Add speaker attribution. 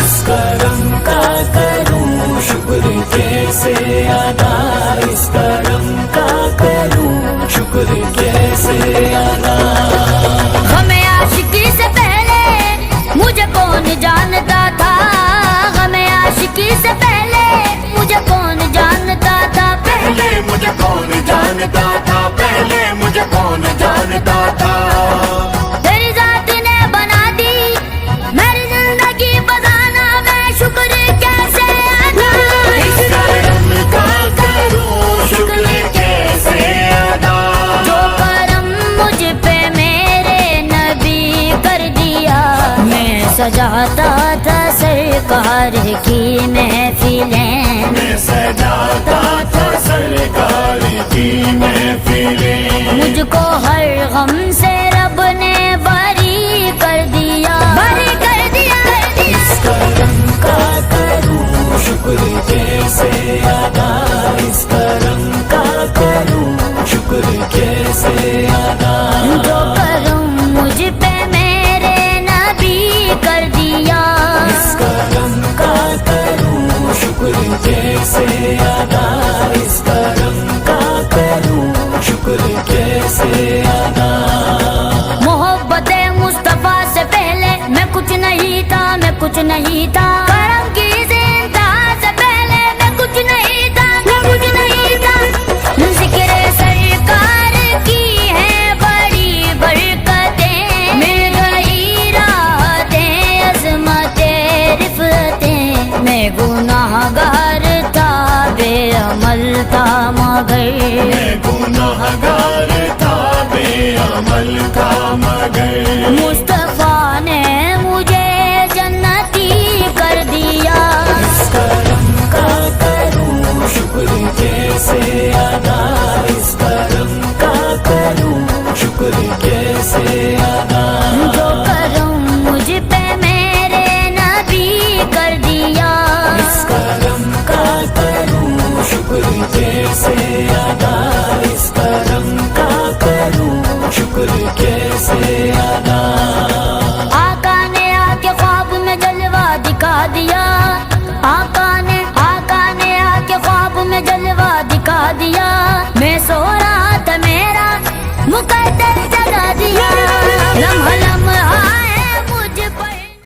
Speaker 1: اس کرم کا کروں شکر کیسے ادا، اس کرم کا کروں شکر کیسے ادا۔
Speaker 2: ہمیں عاشقی سے پہلے مجھے کون جانتا تھا، ہمیں عاشقی سے پہلے مجھے کون جانتا تھا،
Speaker 1: پہلے مجھے کون جانتا تھا، پہلے مجھے کون جانتا تھا۔
Speaker 2: تیری ذات نے بنا دی میری زندگی بتانا میں شکر کیسے ادا،
Speaker 1: اس کرم کا کروں شکر کیسے ادا۔
Speaker 2: جو کرم مجھ پہ میرے نبی کر دیا، میں سجاتا تھا سرکار کی محفلیں،
Speaker 1: میں سجاتا تھا سرکار کی محفلیں،
Speaker 2: مجھ کو ہر غم سے رب نے بری کر دیا، بری کر دیا۔
Speaker 1: اس کرم کا کروں شکر کیسے ادا، اس کرم کا کروں شکر کیسے ادا۔
Speaker 2: جو کرم مجھ پہ میرے نبی کر دیا،
Speaker 1: اس کرم کا کروں شکر کیسے ادا، اس کرم کا کروں شکر کیسے ادا۔
Speaker 2: محبت مصطفیٰ سے پہلے میں کچھ نہیں تھا، میں کچھ نہیں تھا، کرم کی زندہ سے پہلے میں کچھ نہیں تھا، میں کچھ نہیں تھا۔ ذکر سرکار کی ہے بڑی برکتیں، مل گئی راحتیں عظمتیں رفتیں، میں گناہ گار تھا بے عمل تھا مگر،
Speaker 1: میں گناہ گار تھا بے عمل تھا مگر،
Speaker 2: مصطفیٰ نے مجھے جنتی کر دیا۔
Speaker 1: اس کرم کا کروں شکر کیسے ادا، اس کرم کا کروں شکر کیسے ادا۔